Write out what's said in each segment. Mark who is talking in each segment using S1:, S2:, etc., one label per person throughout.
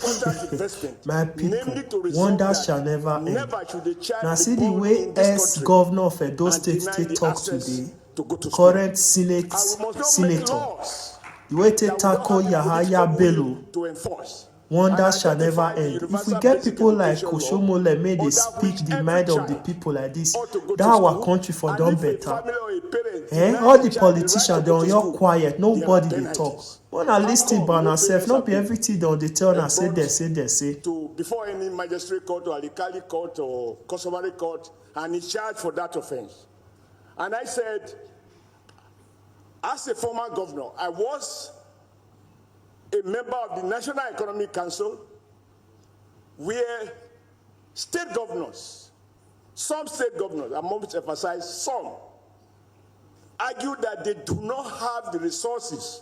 S1: constant investment.
S2: My people,
S1: namely to resolve
S2: wonders
S1: that
S2: shall never end.
S1: never should a child
S2: Now
S1: be
S2: see the
S1: born
S2: way
S1: in this
S2: ex-governor of
S1: country
S2: Edo
S1: and
S2: State
S1: deny
S2: take
S1: the
S2: talk
S1: access
S2: today,
S1: to go to school.
S2: current Senate
S1: And we must not make
S2: senator,
S1: laws
S2: the way
S1: that
S2: they
S1: we don't
S2: tackle
S1: have the
S2: Yahaya
S1: political will
S2: Bello,
S1: to enforce.
S2: wonders shall never
S1: identify the
S2: end. If we
S1: universal
S2: get
S1: basic
S2: people like
S1: education law,
S2: Oshiomhole, may they
S1: under
S2: speak
S1: which
S2: the
S1: every
S2: mind of the
S1: child
S2: people like this,
S1: ought to go
S2: that
S1: to
S2: our
S1: school.
S2: country for
S1: And
S2: done
S1: if a
S2: better.
S1: family or a parent denies
S2: All
S1: the
S2: the
S1: child the right
S2: politicians,
S1: to
S2: they
S1: go
S2: on
S1: to
S2: your
S1: school,
S2: quiet,
S1: there are
S2: nobody they talk.
S1: penalties.
S2: When I listen by
S1: no
S2: ourselves,
S1: parents
S2: not
S1: have
S2: be
S1: been
S2: everything they tell and say they say.
S1: to before any magistrate court or alikali court or customary court and is charged for that offense. And I said, as a former governor, I was a member of the National Economic Council, where state governors, some state governors, I must emphasize some, argue that they do not have the resources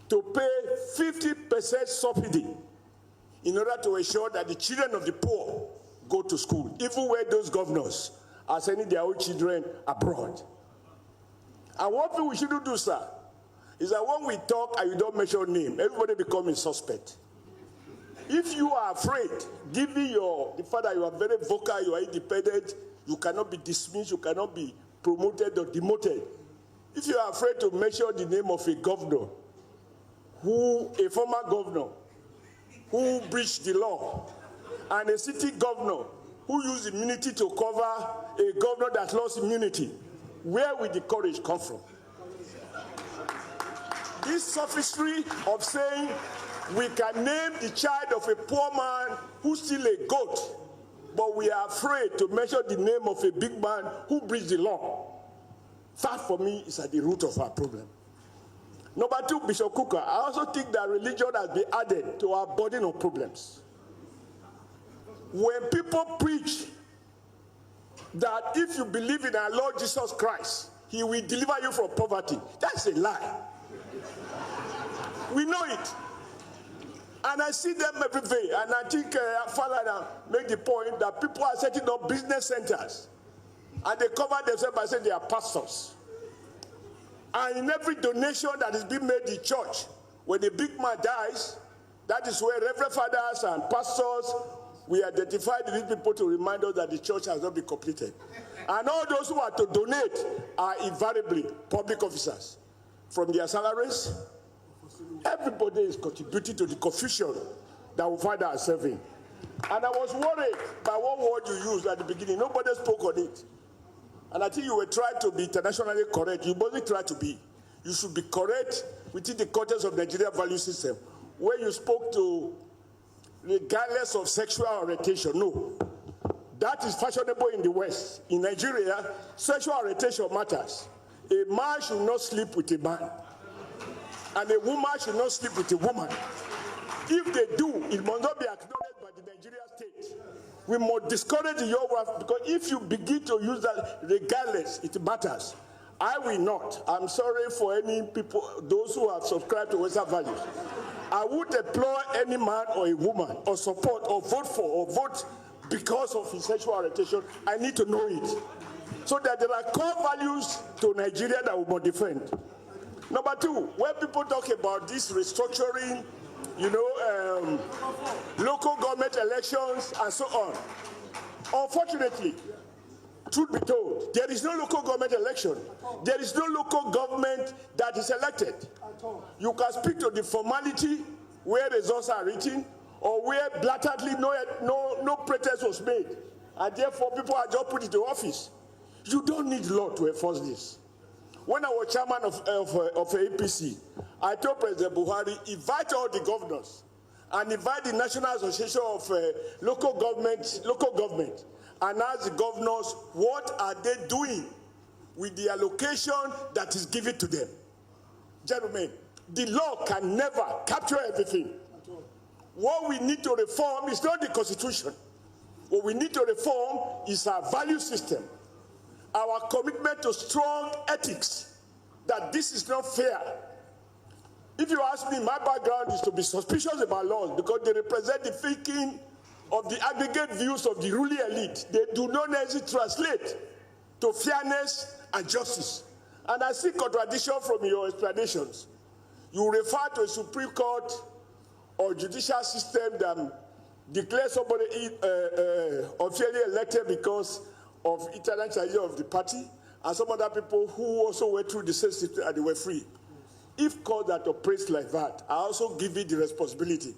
S1: to pay 50% subsidy in order to ensure that the children of the poor go to school, even where those governors are sending their own children abroad. And one thing we shouldn't do, sir, is that when we talk and you don't mention name, everybody becomes a suspect. If you are afraid, given the fact that you are very vocal, you are independent, you cannot be dismissed, you cannot be promoted or demoted. If you are afraid to mention the name of a governor, a former governor, who breached the law, and a city governor who used immunity to cover a governor that lost immunity, where will the courage come from? This sophistry of saying we can name the child of a poor man who's still a goat, but we are afraid to mention the name of a big man who breached the law. That, for me, is at the root of our problem. Number two, Bishop Cooker, I also think that religion has been added to our burden of problems. When people preach that if you believe in our Lord Jesus Christ, he will deliver you from poverty, that's a lie. We know it. And I see them every day. And I think Father made the point that people are setting up business centers. And they cover themselves by saying they are pastors. And in every donation that is being made in church, when a big man dies, that is where Reverend Fathers and pastors, we identify these people to remind us that the church has not been completed. And all those who are to donate are invariably public officers. From their salaries, everybody is contributing to the confusion that we find ourselves in. And I was worried by one word you used at the beginning. Nobody spoke on it. And I think you were trying to be internationally correct. You mustn't try to be. You should be correct within the context of Nigerian value system. Where you spoke to regardless of sexual orientation. No. That is fashionable in the West. In Nigeria, sexual orientation matters. A man should not sleep with a man. And a woman should not sleep with a woman. If they do, it must not be acknowledged by the Nigerian state. We must discourage the young wife, because if you begin to use that regardless, it matters. I will not. I'm sorry for any people, those who have subscribed to Western values. I would employ any man or a woman, or support, or vote for, or vote because of his sexual orientation. I need to know it. So that there are core values to Nigeria that we must defend. Number two, when people talk about this restructuring, local government elections and so on, unfortunately, truth be told, there is no local government election. There is no local government that is elected. You can speak to the formality where results are written, or where blatantly no pretext was made, and therefore people are just put into office. You don't need law to enforce this. When I was chairman of APC, I told President Buhari, invite all the governors and invite the National Association of local government, and ask the governors what are they doing with the allocation that is given to them. Gentlemen, the law can never capture everything. What we need to reform is not the Constitution. What we need to reform is our value system. Our commitment to strong ethics, that this is not fair. If you ask me, my background is to be suspicious about laws because they represent the thinking of the aggregate views of the ruling elite. They do not necessarily translate to fairness and justice. And I see contradiction from your explanations. You refer to a Supreme Court or judicial system that declares somebody officially elected because of internationalization of the party, and some other people who also went through the same system and they were free. If court that operates like that, I also give it the responsibility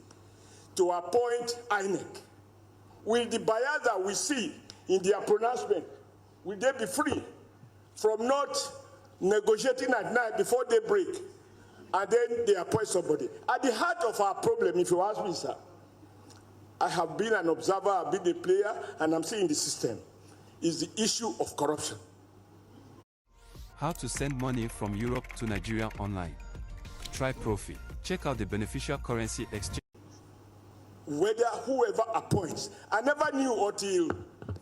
S1: to appoint INEC. Will the bias that we see in their pronouncement, will they be free from not negotiating at night before they break, and then they appoint somebody? At the heart of our problem, if you ask me, sir, I have been an observer, I've been a player, and I'm seeing the system, is the issue of corruption.
S3: How to send money from Europe to Nigeria online. Try Profi. Check out the beneficial currency exchange.
S1: Whether whoever appoints, I never knew until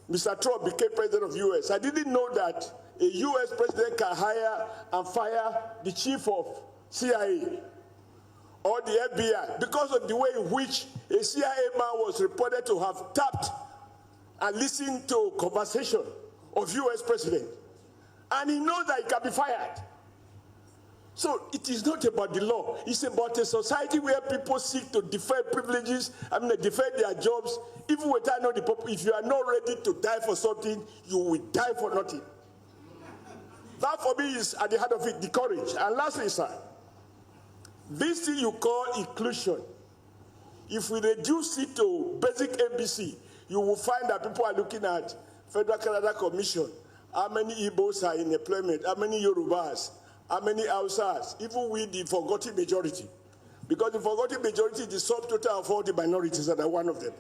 S1: Mr. Trump became president of the US. I didn't know that a US president can hire and fire the chief of CIA or the FBI because of the way in which a CIA man was reported to have tapped and listened to conversation of US president. And he knows that he can be fired. So it is not about the law. It's about a society where people seek to defend privileges, defend their jobs, even without knowing the purpose. If you are not ready to die for something, you will die for nothing. That for me is at the heart of it, the courage. And lastly, sir, this thing you call inclusion, if we reduce it to basic ABC, you will find that people are looking at Federal Canada Commission, how many Igbos are in employment, how many Yorubas, how many Hausas, even with the forgotten majority. Because the forgotten majority is the subtotal of all the minorities, and I'm one of them.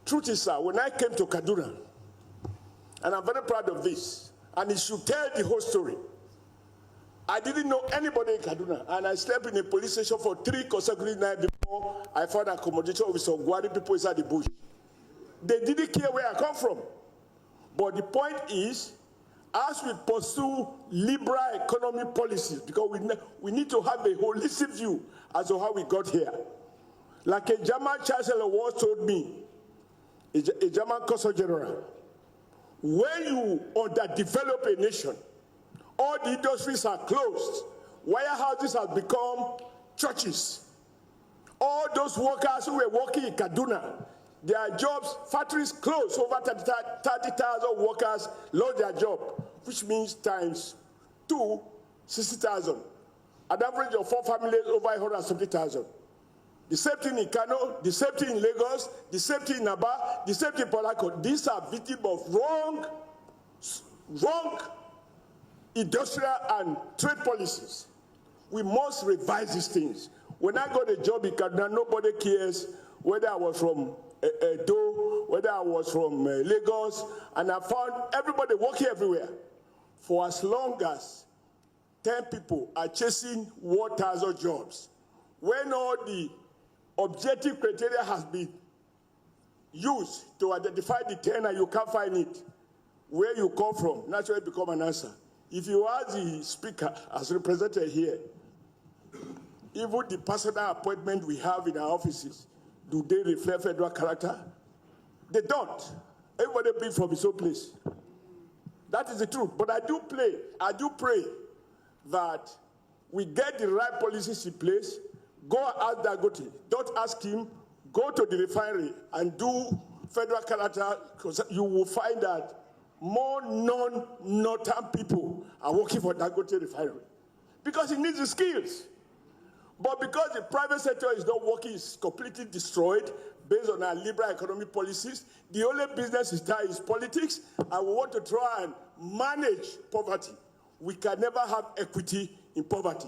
S1: Truth is, sir, when I came to Kaduna, and I'm very proud of this, and it should tell the whole story, I didn't know anybody in Kaduna, and I slept in a police station for 3 consecutive nights before I found accommodation with some Gwari people inside the bush. They didn't care where I come from. But the point is, as we pursue liberal economy policies, because we need to have a holistic view as to how we got here. Like a German chancellor once told me, a German consul general, when you underdevelop a nation, all the industries are closed, warehouses have become churches. All those workers who were working in Kaduna, their jobs, factories closed, over 30,000 workers lost their job, which means times 2, 60,000. An average of 4 families, over 170,000. The same thing in Kano, the same thing in Lagos, the same thing in Aba, the same thing in Port Harcourt. These are victims of wrong industrial and trade policies. We must revise these things. When I got a job in Kaduna, nobody cares whether I was from Edo, whether I was from Lagos, and I found everybody working everywhere. For as long as 10 people are chasing 1,000 jobs, when all the objective criteria has been used to identify the 10 and you can't find it, where you come from, naturally become an answer. If you ask the speaker as represented here, even the personal appointment we have in our offices, do they reflect federal character? They don't. Everybody brings from his own place. That is the truth. But I do pray that we get the right policies in place. Go and ask Dangote. Don't ask him. Go to the refinery and do federal character, because you will find that more non-northern people are working for Dangote refinery because he needs the skills. But because the private sector is not working, it's completely destroyed based on our liberal economic policies. The only business is that is politics, and we want to try and manage poverty. We can never have equity in poverty.